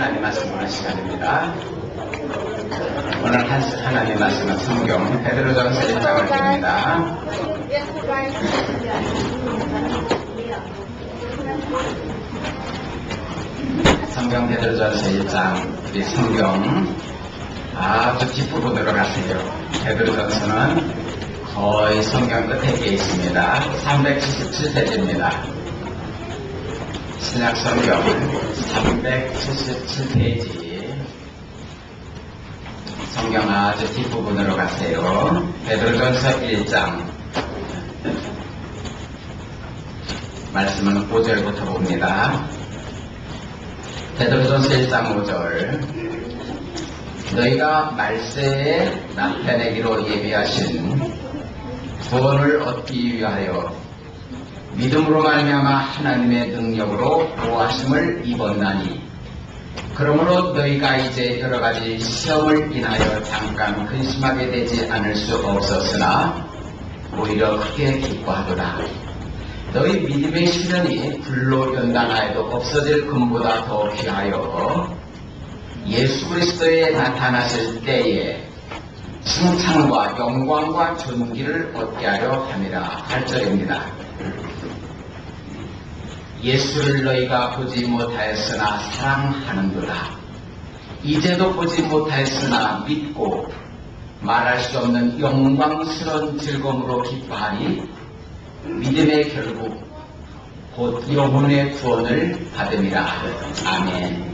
하나님 말씀 보는 시간입니다. 오늘 하나님 말씀은 성경 베드로전서 1장을 봅니다. 성경 베드로전서 1장, 우리 성경 아주 뒷부분으로 가세요. 베드로전서는 거의 성경 끝에 있습니다. 377페이지입니다. 신약 성경 377페이지. 성경 아주 뒷부분으로 가세요. 베드로전서 1장. 말씀은 5절부터 봅니다. 베드로전서 1장 5절. 너희가 말세에 나타내기로 예비하신 구원을 얻기 위하여 믿음으로 말미암아 하나님의 능력으로 구하심을 입었나니, 그러므로 너희가 이제 여러가지 시험을 인하여 잠깐 근심하게 되지 않을 수 없었으나 오히려 크게 기뻐하도다. 너희 믿음의 시련이 불로 연단하여도 없어질 금보다 더 귀하여 예수 그리스도에 나타나실 때에 칭찬과 영광과 존귀를 얻게 하려 함이라. 8절입니다. 예수를 너희가 보지 못하였으나 사랑하는도다. 이제도 보지 못하였으나 믿고 말할 수 없는 영광스러운 즐거움으로 기뻐하니 믿음의 결국 곧 영혼의 구원을 받음이라. 아멘.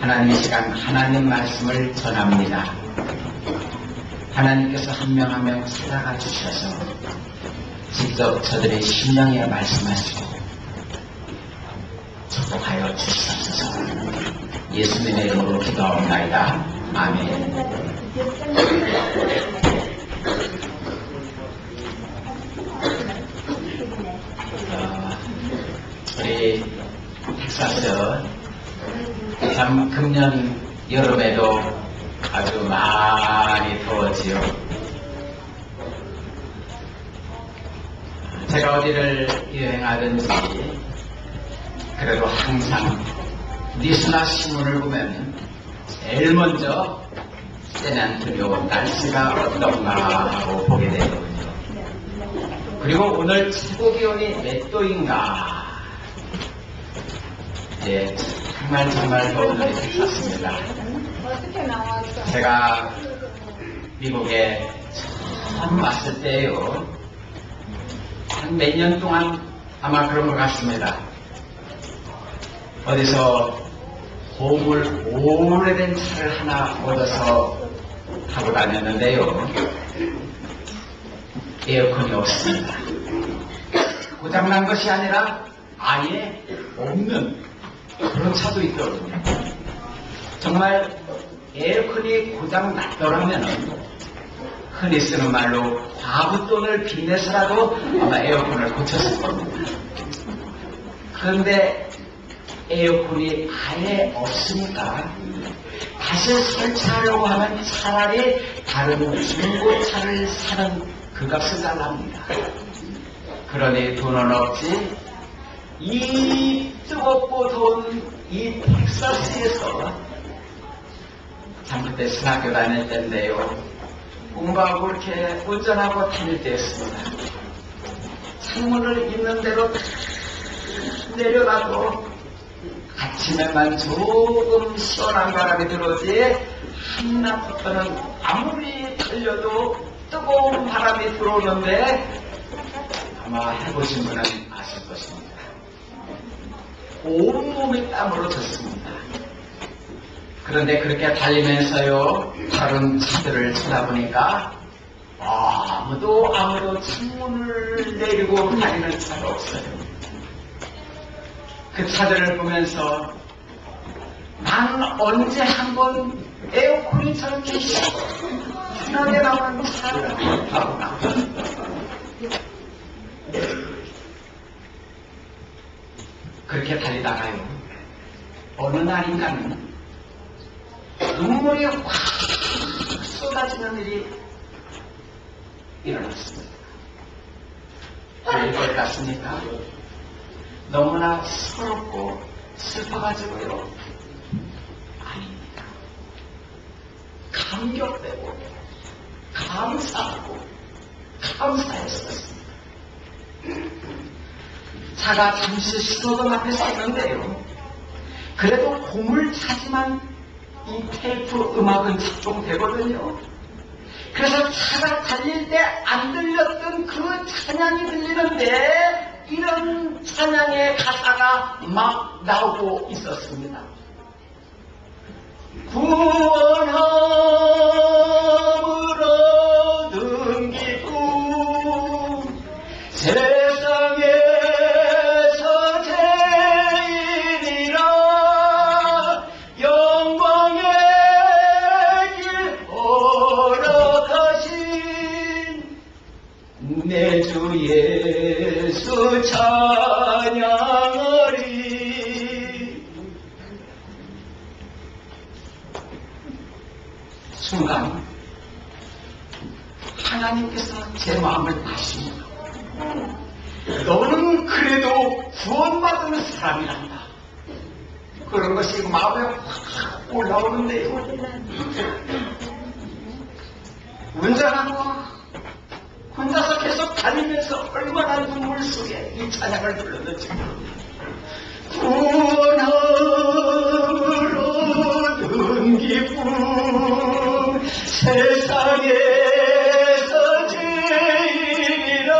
하나님, 이 시간 하나님 말씀을 전합니다. 하나님께서 한 명 한 명 찾아가 주셔서 직접 저들의 심령에 말씀하시고 축복하여 주시옵소서. 예수님의 이름으로 기도하옵나이다. 아멘. 우리 텍사스 참 금년 여름에도 아주 많이 더웠지요. 제가 어디를 여행하든지 그래도 항상 뉴스나 신문을 보면 제일 먼저 샌안토니오 날씨가 어떤가 하고 보게 되거든요. 그리고 오늘 최고 기온이 몇 도인가. 예, 정말 더운 날이 됐습니다. 제가 미국에 처음 왔을 때요, 한 몇 년 동안 아마 그런 것 같습니다. 어디서 보물 오래된 차를 하나 얻어서 타고 다녔는데요, 에어컨이 없습니다. 고장난 것이 아니라 아예 없는 그런 차도 있거든요. 정말 에어컨이 고장 났더라면 흔히 쓰는 말로 과부돈을 빚내서라도 아마 에어컨을 고쳤을 겁니다. 그런데 에어컨이 아예 없으니까 다시 설치하려고 하면 차라리 다른 중고차를 사는 그 값을 달랍니다. 그러니 돈은 없지. 이 뜨겁고 더운 이 텍사스에서 참 그때 신학교 다닐 때인데요, 공부하고 이렇게 운전하고 다닐 때였습니다. 창문을 있는 대로 내려가도 아침에만 조금 시원한 바람이 들어오지 한낮부터는 아무리 달려도 뜨거운 바람이 들어오는데 아마 해보신 분은 아실 것입니다. 온몸이 땀으로 젖습니다. 그런데 그렇게 달리면서요, 다른 차들을 쳐다보니까 아무도 창문을 내리고 다니는 차가 없어요. 그 차들을 보면서 난 언제 한번 에어컨이 저렇게 시원하게 나오는 차를 타고 나왔다. 그렇게 달리다가요, 어느 날인가는 눈물이 확 쏟아지는 일이 일어났습니다. 왜 이걸 같습니까? 너무나 서럽고 슬퍼가지고요, 감격되고 감사하고 감사했었습니다. 차가 잠시 신호등 앞에 섰는데요. 그래도 고물차지만 이 테이프 음악은 작동되거든요. 그래서 차가 달릴 때 안 들렸던 그 찬양이 들리는데 이런 찬양의 가사가 막 나오고 있었습니다. 구원함을 얻은 기쁨 세상에서 제일이라 영광의 길 허락하신 내 주 예수 찬양하리. 순간 하나님께서 제 마음을 아십니다. 너는 그래도 구원받은 사람이란다. 그런 것이 마음에 확 올라오는데요. 운전하고 혼자서 계속 다니면서 얼마나 눈물 속에 이 찬양을 불렀는지 모릅니다. 구원함을 얻은 기쁨 세상에서 제일이라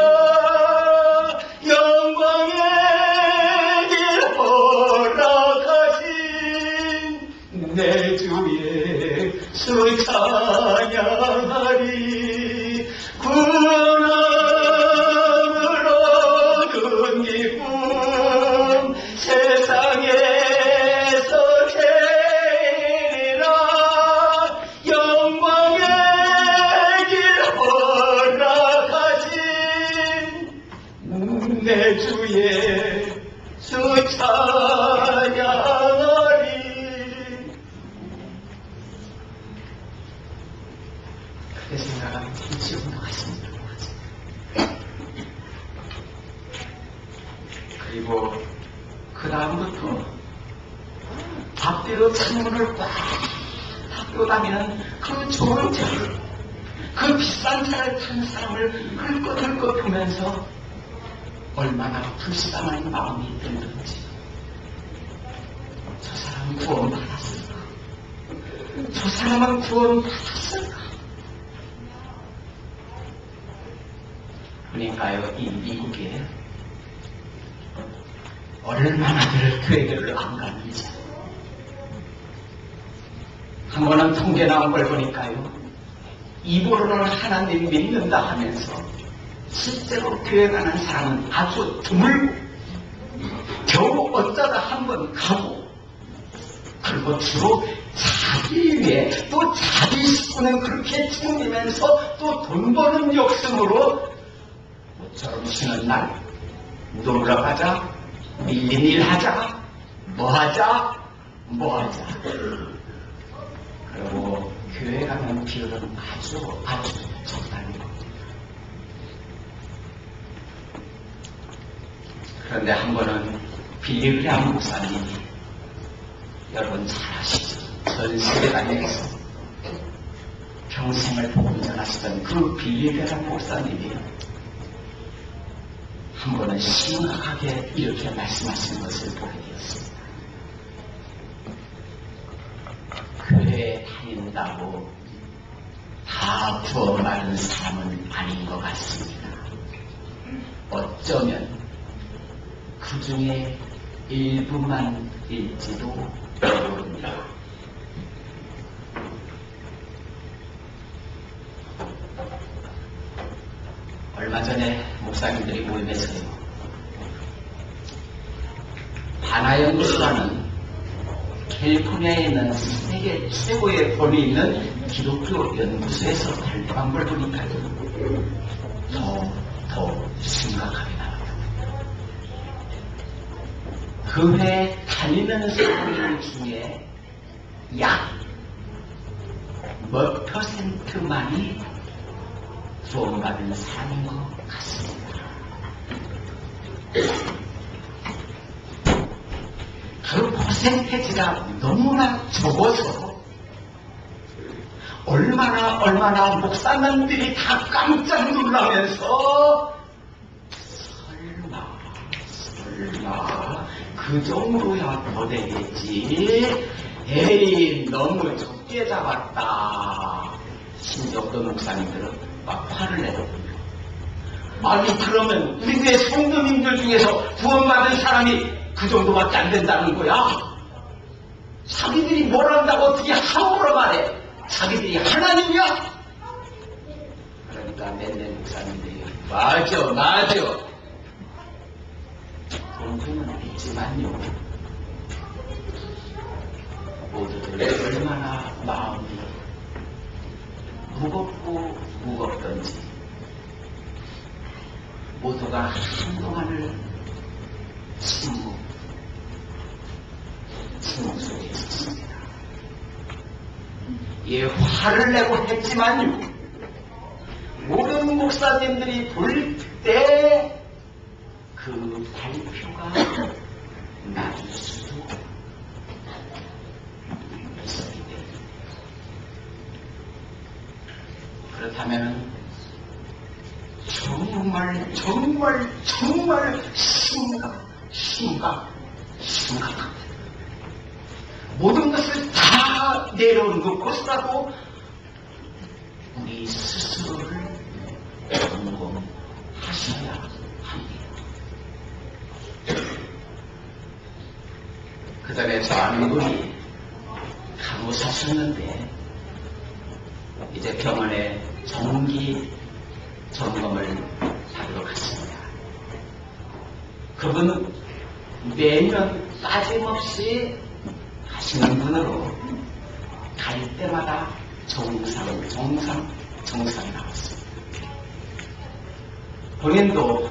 영광의 길 허락하신 내 주 예수 찬양하리. 구원함을 얻은 기쁨 세상에서 제일이라 영광의 길 허락하신 내 주 예수 찬양하리. 그렇게 생각하면 지금 나갔습니다. 그리고 그 다음부터 앞뒤로 창문을 꽉 닫고 다니는 그 좋은 차를, 그 비싼 차를 탄 사람을 흘끗흘끗 보면서 얼마나 불쌍한 마음이 드는지. 저 사람은 구원받았을까? 저 사람은 구원받았을까? 그러니까요, 이 미국에 얼마나들 교회들을 안 가는지. 한 번은 통계 나온 걸 보니까요, 입으로는 하나님 믿는다 하면서 실제로 교회 가는 사람은 아주 드물고 겨우 어쩌다 한 번 가고, 그리고 주로 자기 위해 또 자기 식구는 그렇게 챙기면서 또 돈 버는 욕심으로 모처럼 쉬는 날 놀러 가자, 밀린 일 하자, 뭐 하자. 그리고 교회 가는 비율은 아주 적다는 겁니다. 그런데 한 번은 빌리그레암 목사님이, 여러분 잘 아시죠? 전 세계 다니면서 평생을 복음 전하시던 그 빌리그레암 목사님이 한 번은 심각하게 이렇게 말씀하시는 것을 보게 되었습니다. 교회에 다닌다고 다 구원받은 사람은 아닌 것 같습니다. 어쩌면 그 중에 일부만일지도 모릅니다. 얼마 전에 목사님들이 모임에서요, 하나연구소라는 캘리포니아에 있는 세계 최고의 권위 있는 기독교 연구소에서 발표한 걸 보니까요, 더 심각하게 나왔다. 그 해 다니는 사람들 중에 약 몇 %만이 구원받은 사람인 것 같습니다. 그 퍼센테이지가 너무나 적어서 얼마나 목사님들이 다 깜짝 놀라면서 설마 그 정도야 더 되겠지. 에이, 너무 적게 잡았다. 심지어 어떤 목사님들은 막 화를 내더군요. 아니, 그러면 우리 교회 성도님들 중에서 구원받은 사람이 그 정도밖에 안 된다는 거야? 자기들이 뭘 한다고 어떻게 함부로 말해? 자기들이 하나님이야? 그러니까 맨날 목사님들이 맞아. 동생은 있지만요. 모두들 얼마나 마음이 무겁던지 모두가 한동안을 침묵 속에 있었습니다. 예, 화를 내고 했지만요. 모든 목사님들이 볼 때 그 발표가 나올 수도 있었기 때문에. 그렇다면 정말 심각합니다. 모든 것을 다 내려놓고서라도 우리 스스로를 점검하셔야 합니다. 그 전에 저 아는 분이 간호사셨는데 이제 병원에 정기 점검을 하도록 했습니다. 그분은 매년 빠짐없이 하시는 분으로 갈 때마다 정상이 나왔습니다. 본인도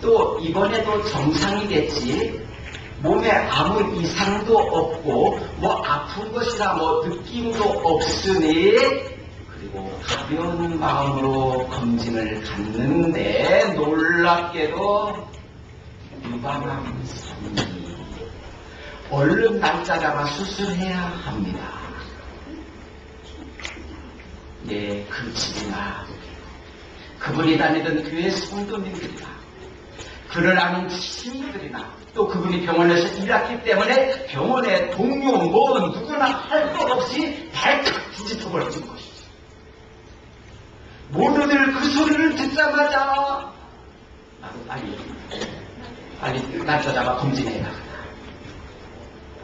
또 이번에도 정상이겠지, 몸에 아무 이상도 없고 뭐 아픈 것이나 뭐 느낌도 없으니, 그리고 가벼운 마음으로 검진을 갔는데 놀랍게도 유방암 3기. 얼른 날짜 잡아 수술해야 합니다. 네, 그 집이나 그분이 다니던 교회 성도님들이나 그를 아는 친구들이나 또 그분이 병원에서 일했기 때문에 병원의 동료 뭐 누구나 할 것 없이 발칵 뒤집어 버려진 것이죠. 모두들 그 소리를 듣자마자 나도 빨리 날짜 잡아 검진해야 하겠다.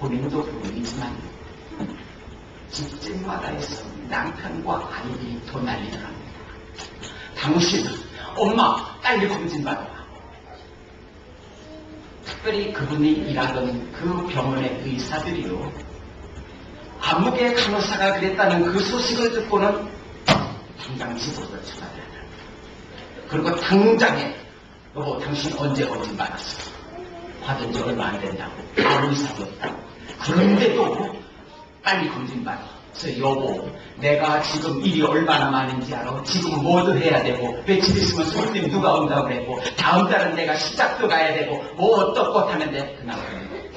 본인도 본인이지만 집집마다에서 남편과 아이들이 더 난리를 합니다. 당신은 엄마 빨리 검진받아라. 특별히 그분이 일하던 그 병원의 의사들이요, 아무개 간호사가 그랬다는 그 소식을 듣고는 당장 집으로 전화를 해요. 그리고 당장에 여보, 당신 언제 검진받았어? 받은 지 얼마 안 된다고. 아무 이상이 없다고. 그런데도 빨리 검진받아. 그래서 여보, 내가 지금 일이 얼마나 많은지 알아? 지금 뭐도 해야 되고, 며칠 있으면 손님 누가 온다고 그랬고, 다음 달은 내가 시작도 가야 되고, 뭐 어떻고 하는데, 그나마는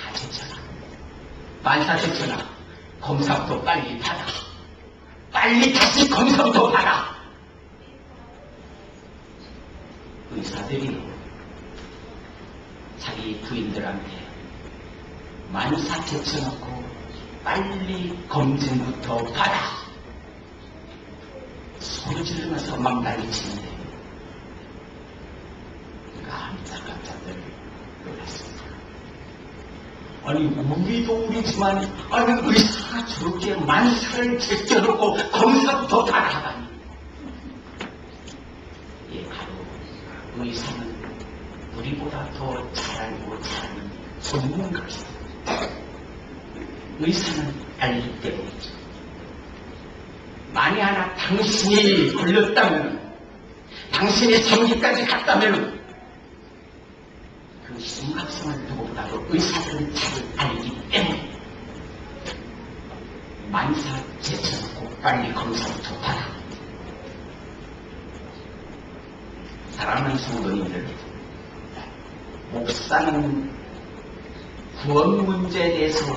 다 지쳐라. 만사 지쳐라. 검사부터 빨리 받아. 빨리 다시 검사부터 받아. 의사들이 자기 부인들한테 만사 제쳐놓고 빨리 검진부터 받아. 소리 지르면서 막 난리치는데 깜짝깜짝들 놀랐습니다. 아니, 우리도 우리지만, 아니, 의사가 저렇게 만사를 제쳐놓고 검사부터 받아하다니. 예, 바로 의사는 우리보다 더 잘 알고 잘하는 전문가입니다. 의사는 알기 때문이죠. 만에 하나 당신이 걸렸다면, 당신이 전기까지 갔다면 그 심각성을 누구보다도 의사들은 잘 알기 때문에 만사 제쳐놓고 빨리 검사부터 받아. 사랑하는 성도님들, 목사는 구원 문제에 대해서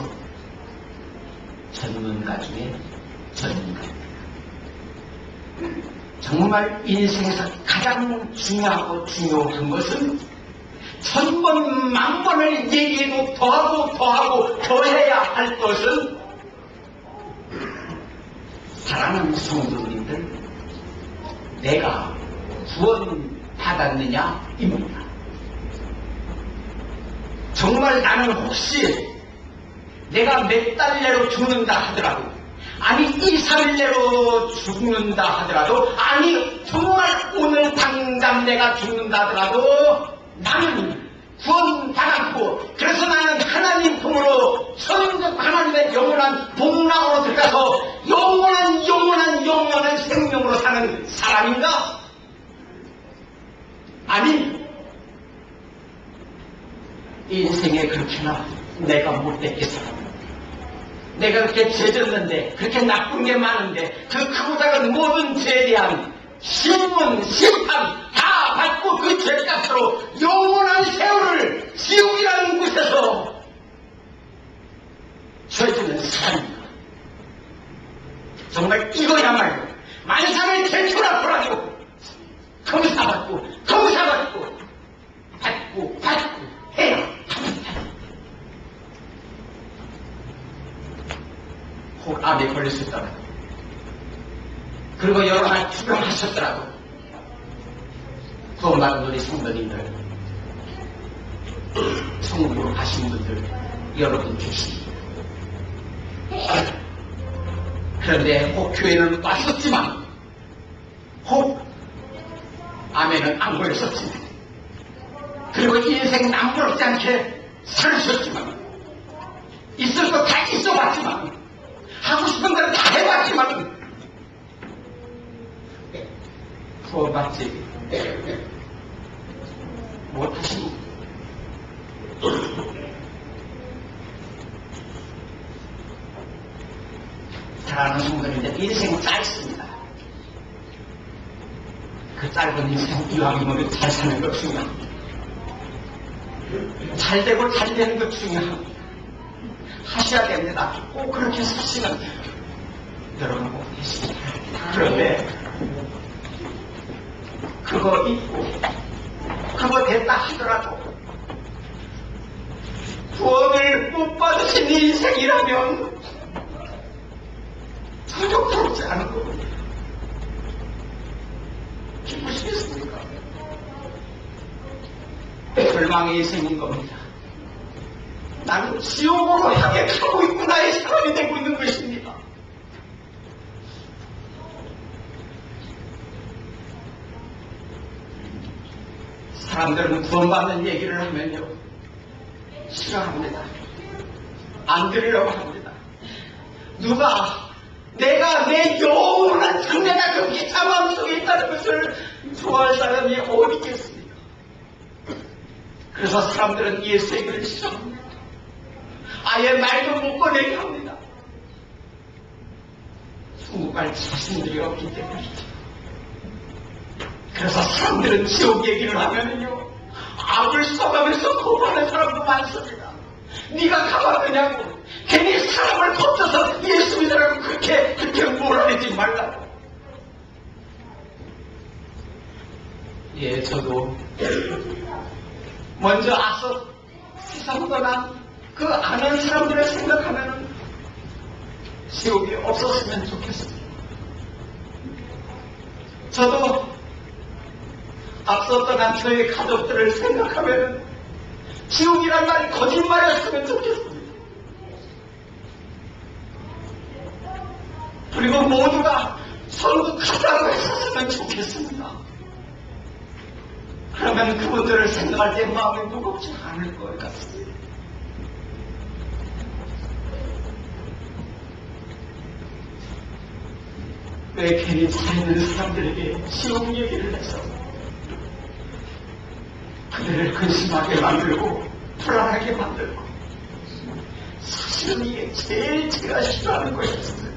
전문가 중에 저입니다. 정말 인생에서 가장 중요하고 중요한 것은 천번 만번을 얘기해도 더하고 더해야 할 것은 사랑하는 성도님들, 내가 구원 받았느냐입니다. 정말 나는 혹시 내가 몇 달 내로 죽는다 하더라도, 아니 2, 3일 내로 죽는다 하더라도, 아니 정말 오늘 당장 내가 죽는다 하더라도 나는 구원 받았고, 그래서 나는 하나님 품으로 천국 하나님의 영원한 복락으로 들어가서 영원한 생명으로 사는 사람인가? 아니, 인생에 그렇게나 내가 못됐게 살았는데, 내가 그렇게 죄졌는데, 그렇게 나쁜 게 많은데, 그 크고 작은 모든 죄에 대한 신문, 심판 다 받고 그 죄값으로 영원한 세월을 지옥이라는 곳에서 죄지는 사람입니다. 정말 이거야말로 만상을 제출하더라도 검사받고 받고 해야 합니다. 혹 암에 걸렸었더라도, 그리고 여러 날 투병하셨더라도, 구원받은 우리 성도님들, 천국으로 가신 분들 여러분 계십니다. 그런데 혹 교회는 왔었지만, 혹 암에는 안 걸렸었지만, 그리고 인생 남부럽지 않게 살으셨지만, 있을 거 다 있어봤지만, 하고 싶은 대로 다 해봤지만 구원받지 못하시고, 사랑하는 성도님들, 인생 짧습니다. 그 짧은 인생 이왕이면 잘 사는 것 중요합니다. 잘 되고 잘 되는 것 중요합니다. 하셔야 됩니다. 꼭 그렇게 사시는 여러분 꼭 계십니다. 그런데 그거 있고 그거 됐다 하더라도 구원을 못 받으신 인생이라면 전혀 부럽지 않은 겁니다. 기쁘시겠습니까? 절망의 인생인 겁니다. 나는 지옥으로 향해 가고 있구나의 사람이 되고 있는 것입니다. 사람들은 구원받는 얘기를 하면요, 싫어합니다. 안 들으려고 합니다. 누가 내가 내 영원한 장래가 그 비참함 마음속에 있다는 것을 좋아할 사람이 어디 있겠습니까? 그래서 사람들은 예수 얘기를 싫어합니다. 아예 말도 못 꺼내게 합니다. 충고할 자신들이 없기 때문이죠. 그래서 사람들은 지옥 얘기를 하면은요, 악을 써가면서 고발하는 사람도 많습니다. 네가 가봤느냐고, 괜히 사람을 거쳐서 예수 믿으라고 그렇게 몰아내지 말라고. 예, 저도 먼저 앞서 세상 떠난 그 아는 사람들을 생각하면 지옥이 없었으면 좋겠습니다. 저도 앞서 떠난 저의 가족들을 생각하면 지옥이란 말이 거짓말이었으면 좋겠습니다. 그리고 모두가 천국하다고 했었으면 좋겠습니다. 그러면 그분들을 생각할 때 마음이 무겁지 않을 것 같습니다. 왜 괜히 살아있는 사람들에게 지옥 얘기를 해서 그들을 근심하게 만들고 불안하게 만들고, 사실은 이게 제일 제가 싫어하는 것이었어요.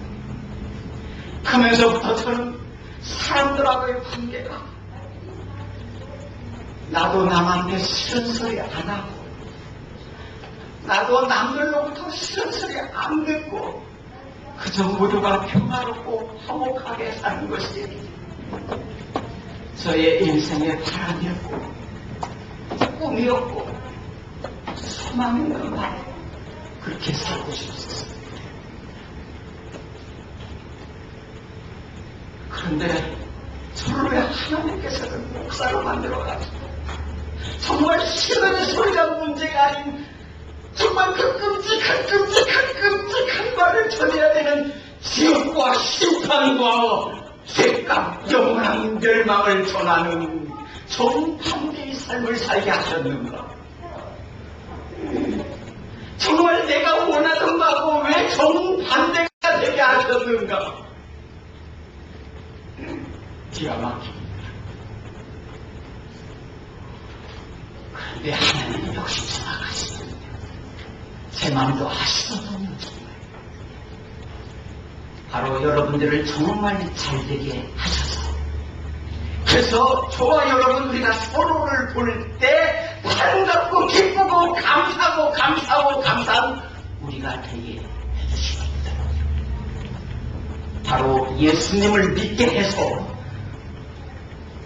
그러면서부터 저는 사람들하고의 관계가, 나도 남한테 싫은 소리 안 하고, 나도 남들로부터 싫은 소리 안 듣고, 그저 모두가 평화롭고 화목하게 사는 것이 저의 인생의 바람이었고 꿈이었고 소망이었던 바로 그렇게 살고 싶었어요. 그런데 저를 왜 하나님께서는 목사로 만들어가지고 정말 신의 소리가 문제가 아닌 정말 그 끔찍한 말을 전해야 되는 지옥과 심판과 죄값 영원한 멸망을 전하는 정반대의 삶을 살게 하셨는가? 정말 내가 원하던 바하고 왜 정반대가 되게 하셨는가? 기가 막힙니다. 그런데 하나님은 역시 정확하시거든요. 제 마음도 아시거든요. 바로 여러분들을 정말 잘되게 하셔서, 그래서 저와 여러분 우리가 서로를 볼 때 반갑고 기쁘고 감사한 우리가 되게 해주시거든요. 바로 예수님을 믿게 해서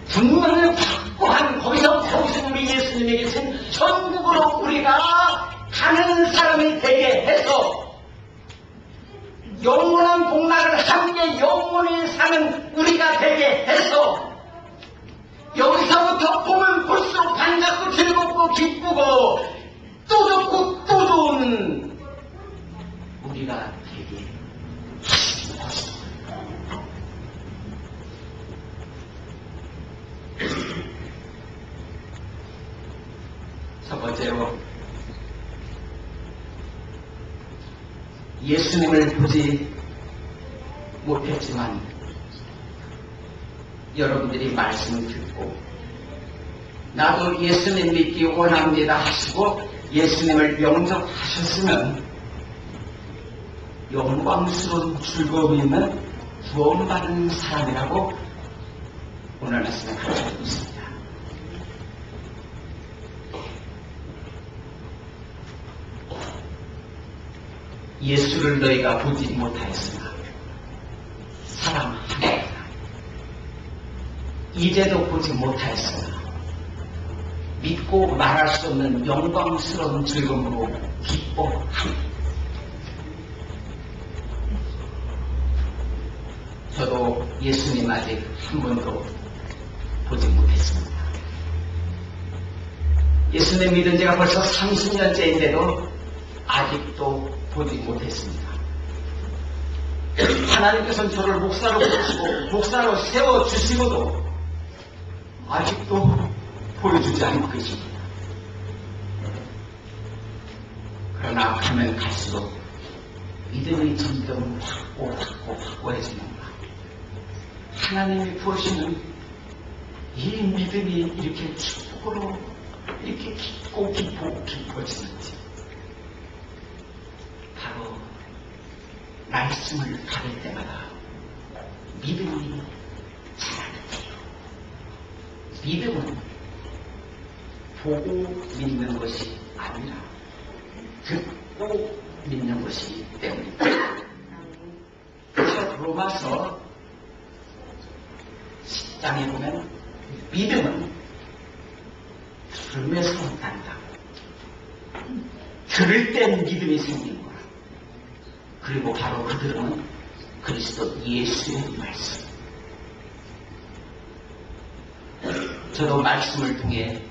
분명히 확고한 거기서 우리 예수님이 계신 천국으로 우리가 가는 사람이 되게 해서 영원한 복락을 함께 영원히 사는 우리가 되게 해서 여기서부터 보면 볼수록 반갑고 즐겁고 기쁘고 또 좋고 또 좋은 우리가 되게 하시는 것입니다. 첫 번째로 예수님을 보지 못했지만 여러분들이 말씀을 듣고 나도 예수님 믿기 원합니다 하시고 예수님을 영접하셨으면 영광스러운 즐거움이 있는 구원받은 사람이라고 오늘 말씀에 가르쳐주고 있습니다. 예수를 너희가 보지 못하였으나 사랑합니다. 이제도 보지 못하였으나 믿고 말할 수 없는 영광스러운 즐거움으로 기뻐합니다. 저도 예수님 아직 한 번도 보지 못했습니다. 예수님 믿은 지가 벌써 30년째인데도 아직도 보지 못했습니다. 하나님께서는 저를 목사로 부르시고 목사로 세워주시고도 아직도 보여주지 않고 계십니다. 그러나 가면 갈수록 믿음이 점점 확고해지는가. 하나님이 부으시는 이 믿음이 이렇게 축복으로 이렇게 깊어지는지 바로 말씀을 가릴 때마다 믿음이 자라는데요. 믿음은 보고 믿는 것이 아니라 듣고 믿는 것이기 때문입니다. 그래서 로마서 10장에 보면 믿음은 들음에서 난다. 들을 땐 믿음이 생긴 거야. 그리고 바로 그 들음은 그리스도 예수의 말씀. 저도 말씀을 통해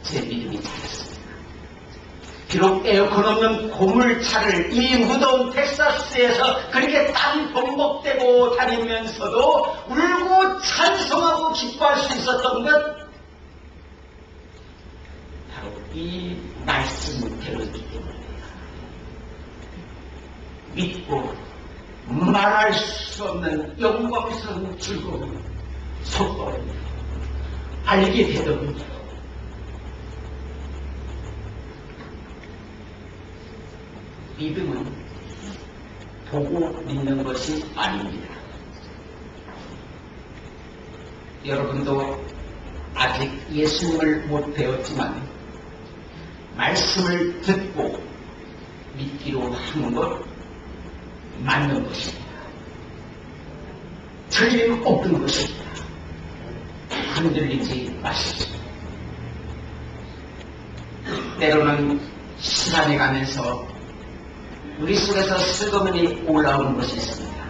제 믿음이 자랐습니다. 비록 에어컨 없는 고물차를 이 무더운 텍사스에서 그렇게 땀 범벅대고 다니면서도 울고 찬송하고 기뻐할 수 있었던 것 바로 이 말씀대로이기 때문입니다. 믿고 말할 수 없는 영광스러운 즐거움 속도를 알게 되더군요. 믿음은 보고 믿는 것이 아닙니다. 여러분도 아직 예수님을 못 배웠지만 말씀을 듣고 믿기로 하는 것 맞는 것입니다. 틀림없는 것입니다. 흔들리지 마십시오. 때로는 시간이 가면서 우리 속에서 슬그머니 올라오는 것이 있습니다.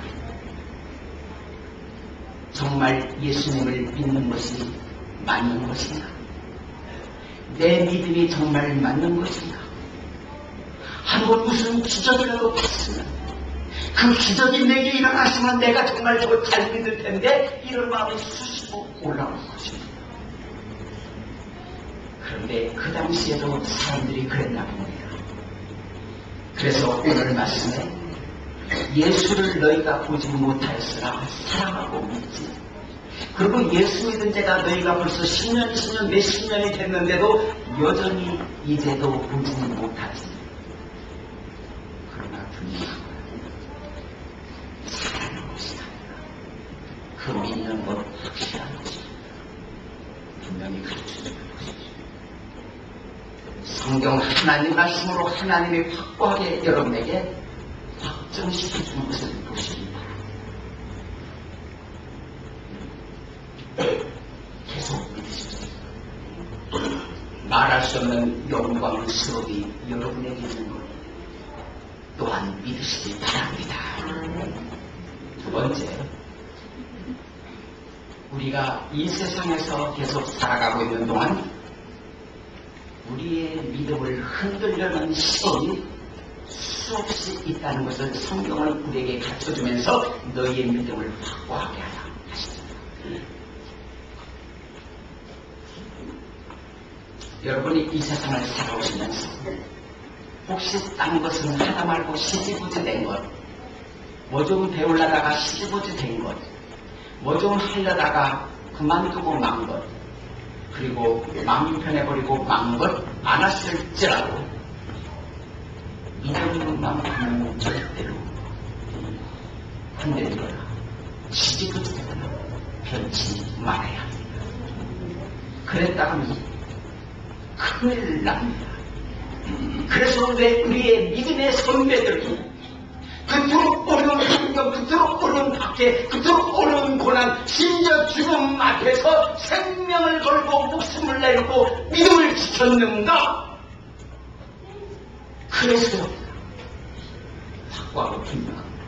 정말 예수님을 믿는 것이 맞는 것인가? 내 믿음이 정말 맞는 것인가? 한번 무슨 기적이라도 봤으면 그 기적이 내게 일어났으면 내가 정말 저걸 잘 믿을 텐데 이런 마음이 수시로 올라오는 것입니다. 그런데 그 당시에도 사람들이 그랬나 봅니다. 그래서 오늘 말씀에 예수를 너희가 보지 못하였으나 사랑하고 믿지. 그리고 예수 믿은 지가 너희가 벌써 10년, 20년, 몇십 년이 됐는데도 여전히 이제도 보지 못하지. 그러나 분명한 사랑하는 것이다. 그 믿는 것 확실한 것이다. 분명히 가르쳐주는 것이다. 성경 하나님 말씀으로 하나님이 확고하게 여러분에게 확정시켜주는 것을 보시기 바랍니다. 계속 믿으십시오. 말할 수 없는 영광스러움이 여러분에게 있는 것 또한 믿으시기 바랍니다. 두 번째, 우리가 이 세상에서 계속 살아가고 있는 동안 우리의 믿음을 흔들려는 시험이 수없이 있다는 것을 성경은 우리에게 가르쳐주면서 너희의 믿음을 확고하게 하라 하십니다. 여러분이 이 세상을 살아오시면서 혹시 딴 것은 하다 말고 시지부지 된 것, 뭐 좀 배우려다가 시지부지 된 것, 뭐 좀 하려다가 그만두고 만 것, 그리고 마음 편해버리고 만 것 많았을지라도 믿음만큼은 절대로 흔들리거나 시지부지되거나 변치 말아야 합니다. 그랬다가는 큰일 납니다. 그래서 왜 우리의 믿음의 선배들이 그토록 어려운 환경, 그토록 어려운 박해, 그토록 어려운 고난, 심지어 죽음 앞에서 생명을 걸고 목숨을 내놓고 믿음을 지켰는가? 그래서 확고하고 분명합니다.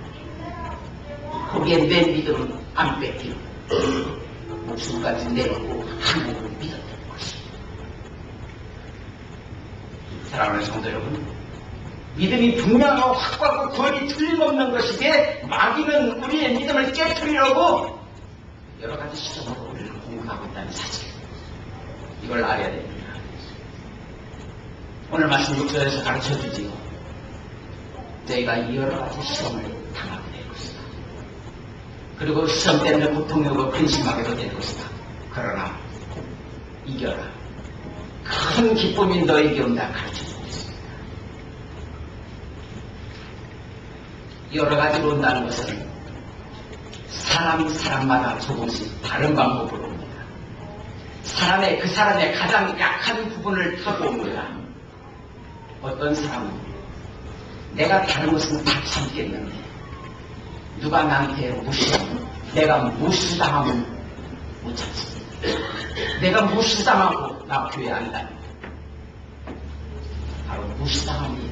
거기에 내 믿음은 안 뺏기고 목숨까지 내놓고 하나님을 믿었다는 것입니다. 사랑하는 성도 여러분, 믿음이 분명하고 확고하고 거의 틀림없는 것이기에 마귀는 우리의 믿음을 깨뜨리려고 여러 가지 시점으로 우리를 공격하고 있다는 사실, 이걸 알아야 됩니다. 오늘 말씀 6절에서 가르쳐주지요. 저희가 여러 가지 시험을 당하게 될 것이다. 그리고 시험 때문에 고통하고 근심하게도 될 것이다. 그러나 이겨라. 큰 기쁨이 너에게 온다 가르쳐주고 있습니다. 여러 가지로 온다는 것은 사람마다 조금씩 다른 방법으로 옵니다. 그 사람의 가장 약한 부분을 타고 옵니다. 어떤 사람은 내가 다른 것은 다 참겠는데 누가 나한테 무시하면, 내가 무시당하면 못 참습니다. 내가 무시당하고 나 교회 안 다닙니다. 바로 무시당함이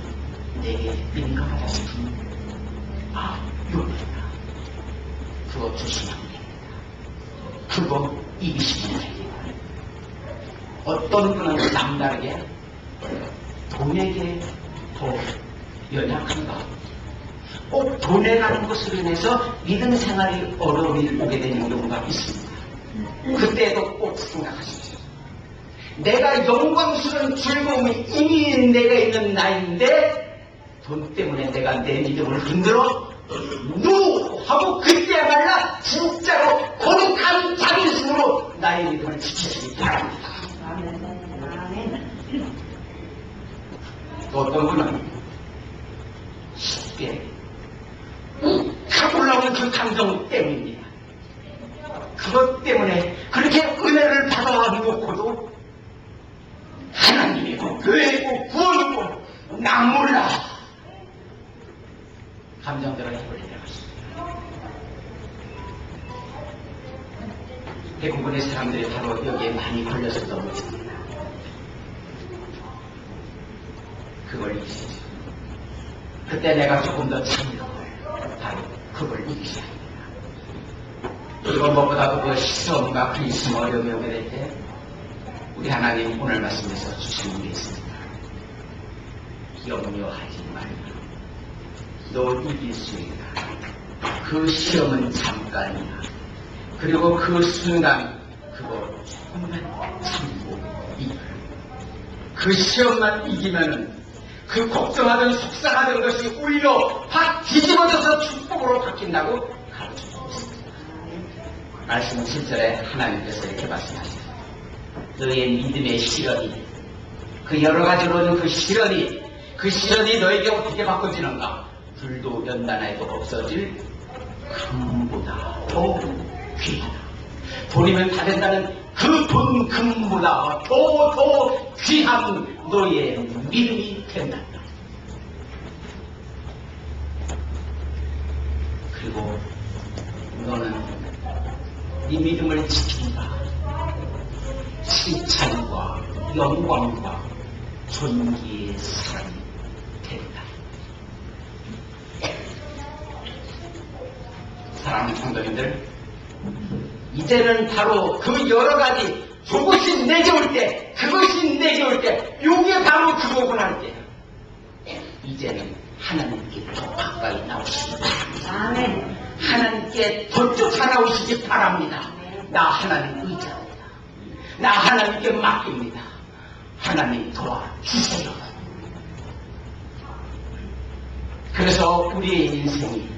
내게 민감하다 싶으면 욕이다. 그거 조심하면 됩니다. 그거 이기시면 됩니다. 어떤 분은 남다르게 돈에게 더 연약한가? 꼭 돈에 가는 것으로 인해서 믿음 생활이 어려움이 오게 되는 경우가 있습니다. 그때도 꼭 생각하십시오. 내가 영광스러운 즐거움이 이미 내가 있는 나이인데 돈 때문에 내가 내 믿음을 흔들어 하고 그때야말라 진짜로 거룩한 자존심으로 나의 믿음을 지키시기 바랍니다. 또 어떤 분은 쉽게 확 올라오는 그 감정 때문입니다. 그것 때문에 그렇게 은혜를 받아놓고도 하나님이고 교회이고 구원이고 나 몰라 감정대로 해버리는 것입니다. 대부분의 사람들이 바로 여기에 많이 걸려서 넘어집니다. 그걸 이기시죠. 그때 내가 조금 더 참는 거예요. 바로 그걸 이기셔야 합니다. 이건 무엇보다도 그 시험과 근심 어려움이 오게 될 때 우리 하나님 오늘 말씀에서 주시는 게 있습니다. 염려하지 말라. 너 이길 수 있다. 그 시험은 잠깐이야. 그리고 그 순간 그거 조금만 참고 이겨라. 그 시험만 이기면은 그 걱정하던 속상하던 것이 오히려 다 뒤집어져서 축복으로 바뀐다고 가르쳐주고 있습니다. 말씀 7절에 하나님께서 이렇게 말씀하시죠. 너의 믿음의 시련이, 그 여러 가지로 오는 그 시련이 너에게 어떻게 바꿔지는가? 불도 연단에도 없어질 금보다 더 귀하다. 돈이면 다 된다는 그 돈 금보다 더 귀한 너의 믿음이 된다. 그리고 너는 이 믿음을 지킨다. 칭찬과 영광과 존귀의 사람이 된다. 사랑하는 성도님들, 이제는 바로 그 여러 가지 조금씩 내게올 때, 그것이 내게올 때, 요게 바로 그거군 할 때, 이제는 하나님께 더 가까이 나오시기 바랍니다. 아멘. 하나님께 더 쫓아나오시기 바랍니다. 나 하나님 의지합니다. 나 하나님께 맡깁니다. 하나님 도와주세요. 그래서 우리의 인생이,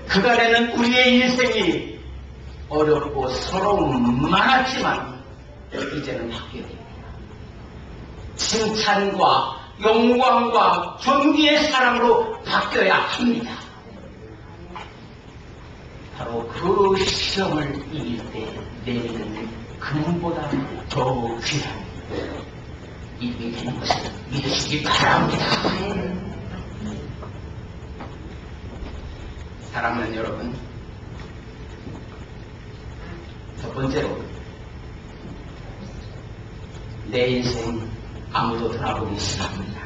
그간에는 우리의 인생이 어렵고 서러움 많았지만 이제는 바뀌어야 됩니다. 칭찬과 영광과 존귀의 사람으로 바뀌어야 합니다. 바로 그 시험을 이길 때 내리는 금보다 더 귀한 이익이 되는 것을 믿으시기 바랍니다. 사랑하는 여러분, 첫 번째로 내 인생 아무도 돌아보기 싫어합니다.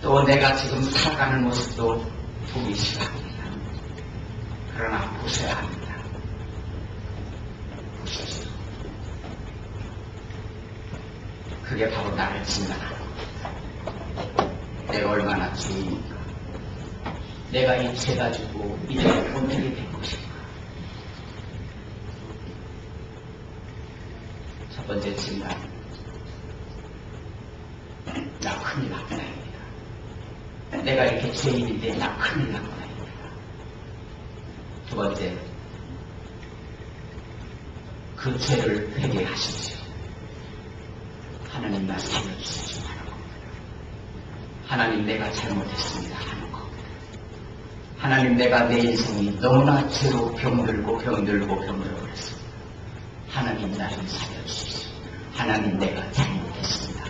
또 내가 지금 살아가는 모습도 보기 싫어합니다. 그러나 보셔야 합니다. 보십시오. 그게 바로 나를 진단하는 겁니다. 내가 얼마나 죄인인가, 내가 이 죄 가지고 이제 어떻게 된 것인가. 첫 번째 진단, 나 큰일 났구나입니다. 내가 이렇게 죄인인데 나 큰일 났구나입니다. 두 번째, 그 죄를 회개하십시오. 하나님 나 살려주시지 하는 겁니다. 하나님 내가 잘못했습니다 하는 겁니다. 하나님 내가 내 인생이 너무나 죄로 병들고 그랬습니다. 하나님 나를 살려주십시오. 하나님 내가 잘못했습니다.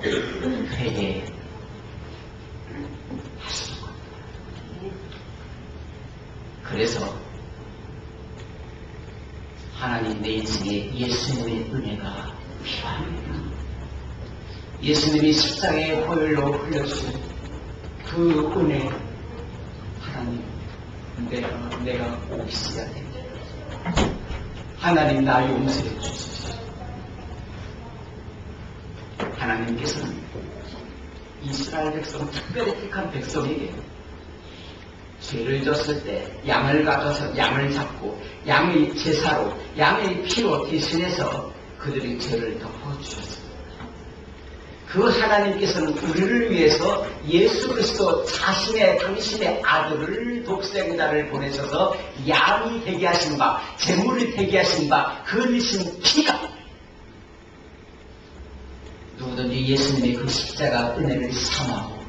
회개하시는 겁니다. 그래서 하나님 내 인생에 예수님의 은혜가 필요합니다. 예수님이 십자가의 보혈로 흘려주신 그 은혜, 하나님 내가 꼭 있어야 됩니다. 하나님 나 용서해 주십시오. 하나님께서는 이스라엘 백성, 특별히 택한 백성에게 죄를 졌을 때 양을 가져서 양을 잡고 양의 제사로 양의 피로 대신해서 그들의 죄를 덮어주셨습니다. 그 하나님께서는 우리를 위해서 예수 그리스도 당신의 아들을 독생자를 보내셔서 양이 되게 하신 바, 제물이 되게 하신 바, 흘리신 피가, 누구든지 예수님의 그 십자가 은혜를 삼하고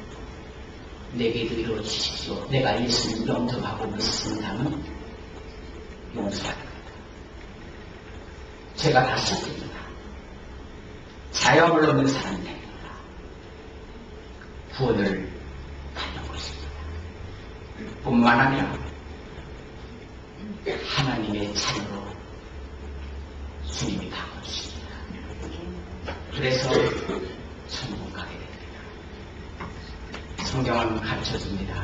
내게도 이루어주십시오. 내가 예수님 영접하고 믿습니다는 용서합니다. 제가 다 씻깁니다. 자영을 얻는 사람이 됩니다. 구원을 받는 것입니다. 뿐만 아니라 하나님의 자녀로 주님이 바꿔주십니다. 그래서 천국 가게 됩니다. 성경은 가르쳐줍니다.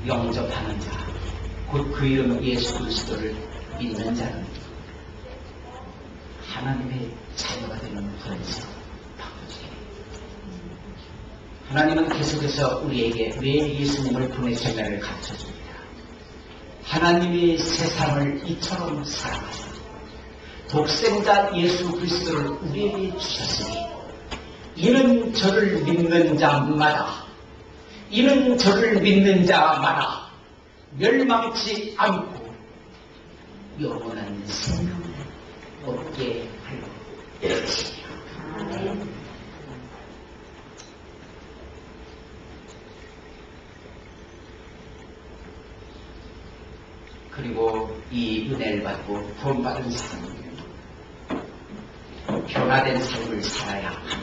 영접하는 자, 곧 그 이름 예수 그리스도를 믿는 자는 하나님의 자녀가 되는 분에서 바꿔주게 됩니다. 하나님은 계속해서 우리에게 왜 예수님을 보내셨냐를 가르쳐줍니다. 하나님이 세상을 이처럼 사랑하사 독생자 예수 그리스도를 우리에게 주셨으니 이는 저를 믿는 자마다 멸망치 않고 영원한 생명을 얻게 할 것이며. 그리고 이 은혜를 받고 구원받은 사람은 변화된 삶을 살아야 합니다.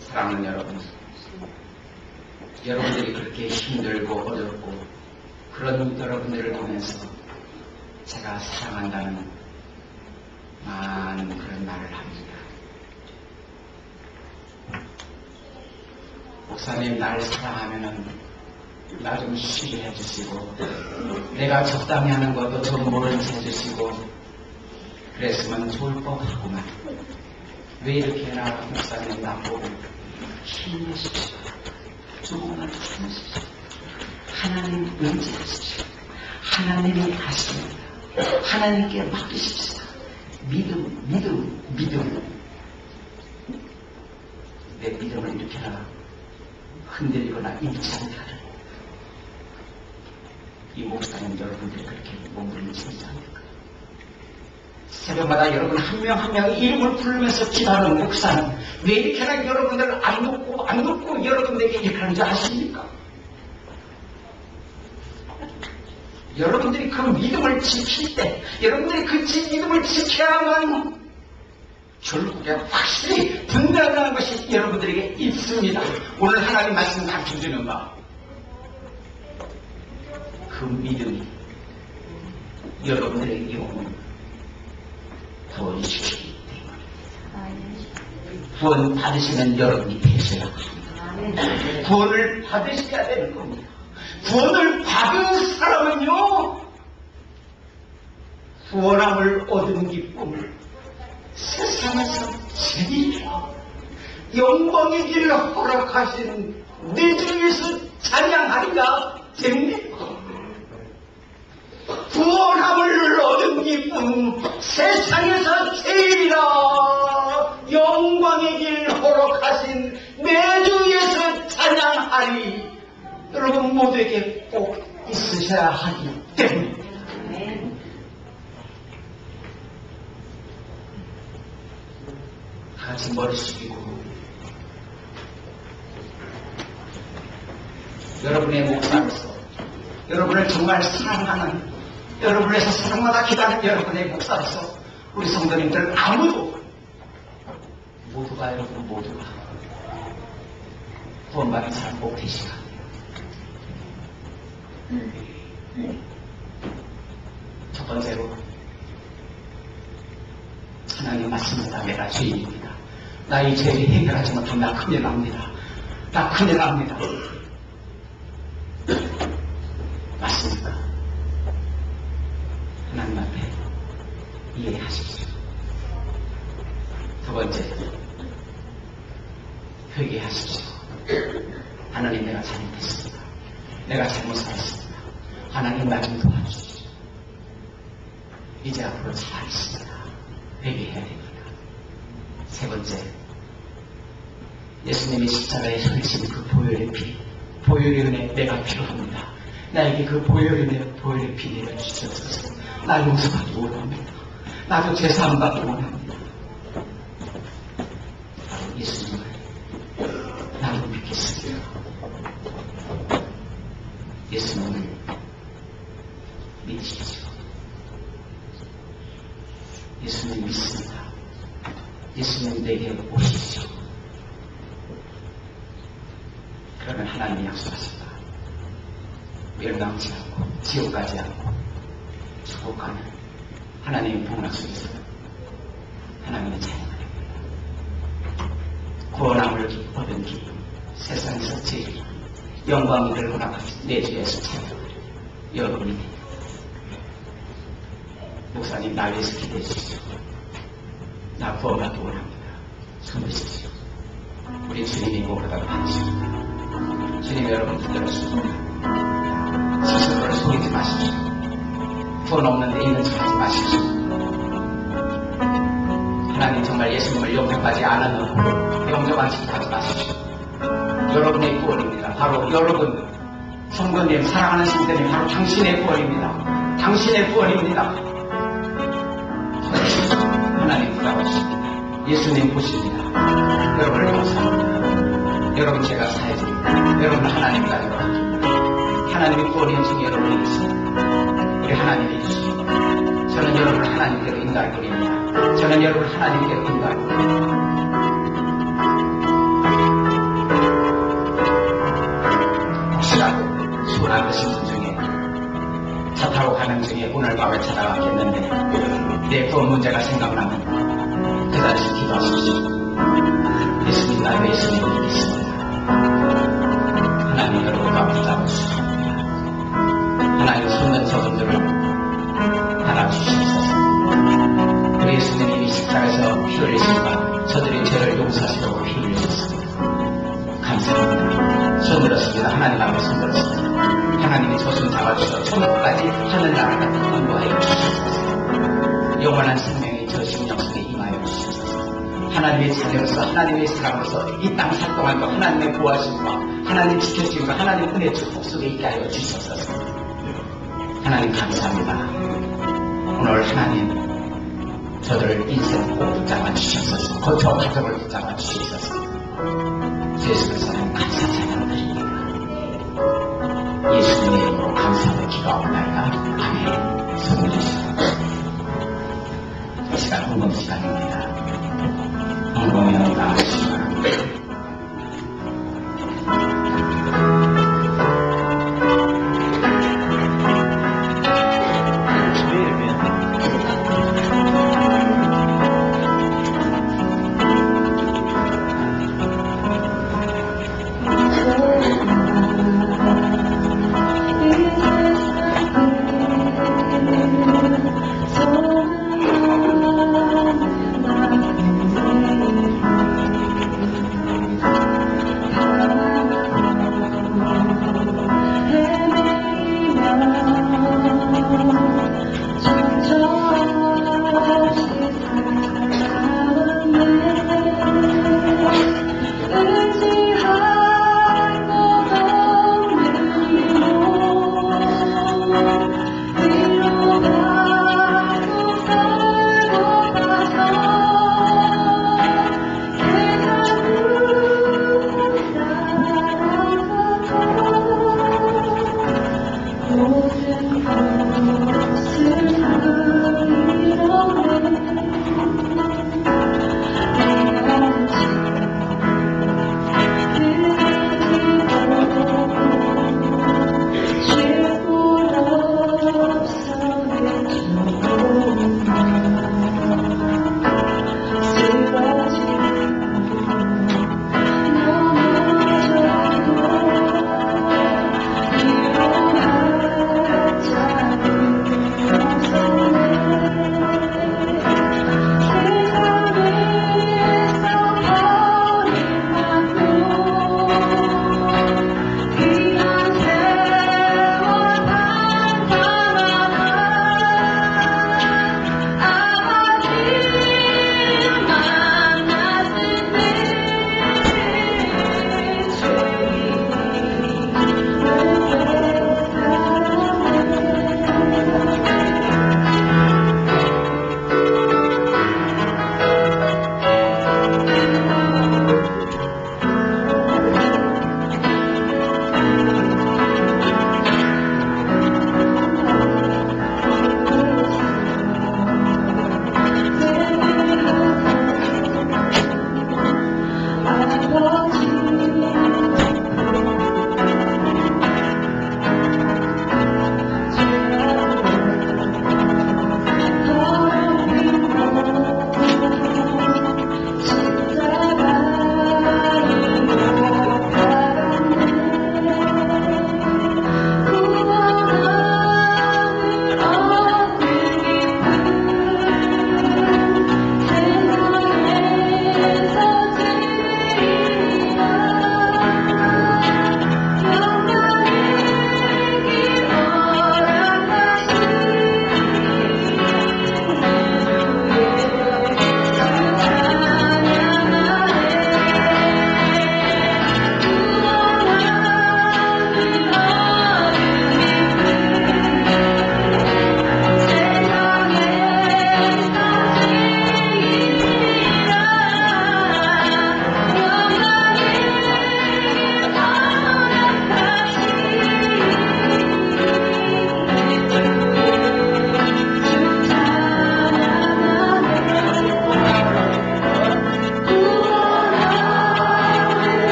사랑하는 여러분, 여러분들이 그렇게 힘들고 어렵고 그런 여러분들을 보면서 제가 사랑한다는 많은 그런 말을 합니다. 목사님, 날 사랑하면은 나 좀 쉬게 해주시고, 내가 적당히 하는 것도 좀 모르게 해주시고, 그랬으면 좋을 법하구만. 왜 이렇게 나 목사님 나보고 힘내십시오. 조금만 참으십시오. 하나님 의지하십시오. 하나님이 하십니다. 하나님께 맡기십시오. 믿음. 내 믿음을 일으켜라. 흔들리거나 임차하는 이 목사님 여러분들이 그렇게 몸부림치지 않을까? 새벽마다 여러분 한 명 한 명의 이름을 부르면서 기도하는 목사는 왜 이렇게나 여러분들을 안 놓고 여러분들에게 이렇게 하는 줄 아십니까? 여러분들이 그 믿음을 지킬 때, 여러분들이 그 믿음을 지켜야만 결국에 확실히 분별하는 것이 여러분들에게 있습니다. 오늘 하나님 말씀 가르쳐주는 바, 그 믿음이 여러분들의 영혼을 구원시키기 때문에 구원 받으시면 여러분이 되셔야 합니다. 구원을 받으셔야 되는 겁니다. 구원을 받은 사람은요, 구원함을 얻은 기쁨을 세상에서 제일 영광의 길을 허락하신 내 주에서 찬양하리라 됩니다. 구원함을 얻은 기쁨 세상에서 제일이라 영광의 길 허락하신 내 주에서 찬양하리. 여러분 모두에게 꼭 있으셔야 하기 때문입니다. 같이 머리 숙이고 여러분의 목사로서 여러분을 정말 사랑하는, 여러분에서 사랑마다 기다리는 여러분의 목사로서 우리 성도님들 모두가 구원받은 사람 꼭 되시라. 첫 번째로 하나님 말씀입니다. 내가 죄인입니다. 나의 죄를 해결하지 못하면 나 큰일 납니다. 맞습니까? 하나님 앞에 이해하십시오. 두 번째, 회개하십시오. 하나님, 내가 잘못했습니다. 내가 잘못 살았습니다. 하나님, 나 좀 도와주십시오. 이제 앞으로 잘하겠습니다. 회개해야 됩니다. 세 번째, 예수님이 십자가에 흘리신 그 보혈의 피, 보혈의 은혜 내가 필요합니다. 나에게 그 보혈의 피 내려주셔서 나 용서받기 원합니다. 나도 죄사함 받기 원합니다. 바로 예수님을 나도 믿겠습니다. 예수님을 믿으십시오. 예수님 믿습니다. 예수님 내게 오십시오. 그러면 하나님이 약속하십니다. 멸망치 않고 지옥 가지 않고 천국 가는 하나님의 복락 속에서 하나님의 자녀가 됩니다. 구원함을 얻은 기쁨, 세상에서 제일 영광이 되거나 내 주에서 찬양을 여러분이 됩니다. 목사님 나 위해서 기대해 주시죠. 나 구원받기 원합니다. 손 드십시오. 우리 주님이 무엇보다 많으십니다. 주님 여러분 붙들어주시고 스스로를 속이지 마십시오. 돈 없는데 있는 척 하지 마십시오. 하나님 정말 예수님을 영접하지 않은 영접한 척 하지 마십시오. 여러분의 구원입니다. 바로 여러분 성도님 사랑하는 성도님 바로 당신의 구원입니다. 당신의 구원입니다. 하나님 부담하십니다. 예수님 보십니다. 여러분을 감사합니다. 여러분 제가 사회입니다. 여러분 하나님 가지고 하나님의 구원의 현장에 여러분이 있습니다. 우리 하나님이 주시고 저는 여러분을 하나님께로 인도할 뿐입니다. 저는 여러분을 하나님께로 인도할 뿐입니다. 혹시라도 소원한 것인 분 중에 차 타고 가는 중에 오늘 밤에 찾아왔겠는데 내 구원 문제가 생각나면 그 자리에서 기도하십시오. 예수님 나의 예수님을 믿겠습니다. 하나님 여러분과 붙잡으시옵소서. 하나님 손는 저분들을 알아주시옵소서. 우리 예수님이 십자가에서 피 흘리시니까 저들이 죄를 용서하시려고 피 흘리셨습니다. 감사합니다. 손 들었습니다. 하나님 앞에 손 들었습니다. 하나님이 저 손 잡아주셔서 천국까지 하늘나라가 공부하여 주시옵소서. 영원한 생명이 저 심령 속에 임하여 주시옵소서. 하나님의 자녀로서 하나님의 사람으로서 이 땅 살 동안도 하나님의 보호하심과 하나님 지켜주심과 하나님 은혜 축복 속에 있게 하여 주시옵소서. 하나님 감사합니다. 오늘 하나님 저들 인생 꼭 붙잡아 주시옵소서. 저 가족을 붙잡아 주시옵소서. 예수 그리스도 하나님 감사 찬양 드립니다. 예수님의 이름으로 감사하며 기도하옵나이다. 아멘. 손 주시옵소서. 이 시간 헌금 시간입니다. 헌금에 나아가시기 바랍니다.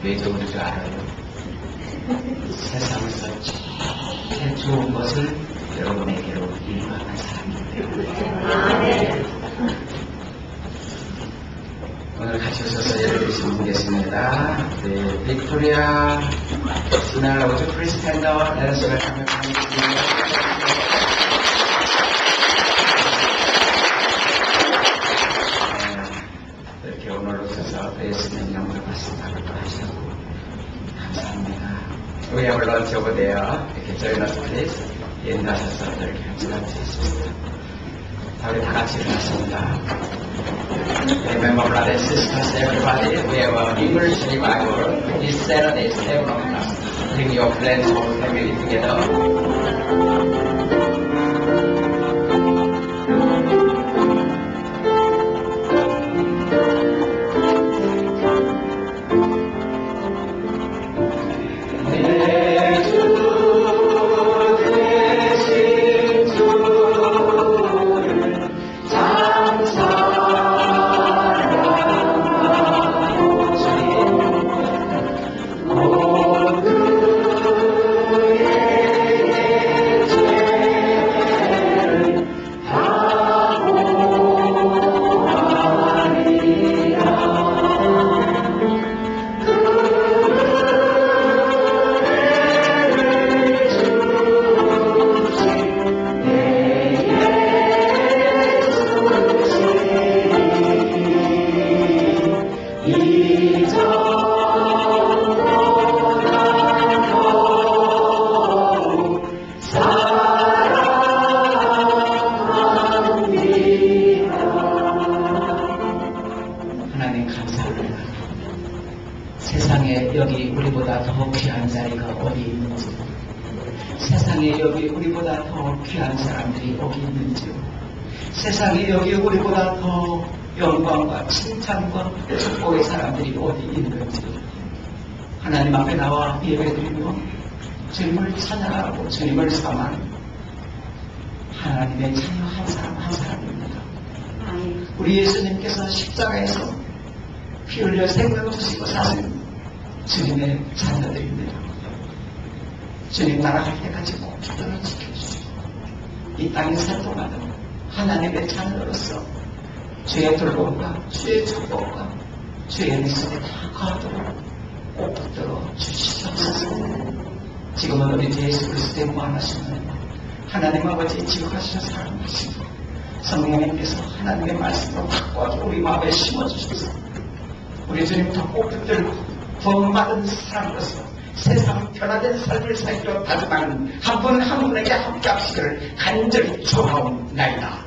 왜 좋은 줄 알아요? 세상에서 제일 좋은 것을 여러분에게로 인도하는 사람입니다. 오늘 같이 오셔서 예를 드리시면 되겠습니다. 네, 빅토리아, 시나, would you please stand up? Let us welcome your family. 이렇게 오늘 오셔서 예수님 영광 말씀하고 하시고 감사합니다. We have lunch over there. 이렇게 join us please. 인도하셔서 이렇게 같이 있습니다. 우리 다 같이 일어났습니다. Remember, brothers and sisters, everybody, we have an English revival this Saturday, 7 o'clock. Bring your friends, whole family together. 하나님 감사합니다. 세상에 여기 우리보다 더 귀한 자리가 어디 있는지, 세상에 여기 우리보다 더 귀한 사람들이 어디 있는지요, 세상에 여기 우리보다 더 영광과 칭찬과 축복의 사람들이 어디 있는지 하나님 앞에 나와 예배드리며 주님을 찬양하고 주님을 삼한 하나님의 자녀 한 사람 한 사람입니다. 우리 예수님께서 십자가에서 피 흘려 생명 주시고 사는 주님의 자녀들입니다. 주님 나라갈 때까지 꼭 붙들어 지켜주시고 이 땅에 살 동안은 하나님의 자녀로서 주의 돌봄과 주의 축복과 주의 은혜에 다 거하도록 꼭 붙들어 주시옵소서. 지금은 우리 주 예수 그리스도의 무한하시는 하나님 아버지 지옥하시는 사랑하시고 성령님께서 하나님의 말씀으로 바꿔서 우리 마음에 심어주셔서 우리 주님 더 꼭 붙들고 구원받은 사람으로서 세상 변화된 삶을 살기로 다짐하는 한 분 한 분에게 함께 합시기를 간절히 축원하옵나이다.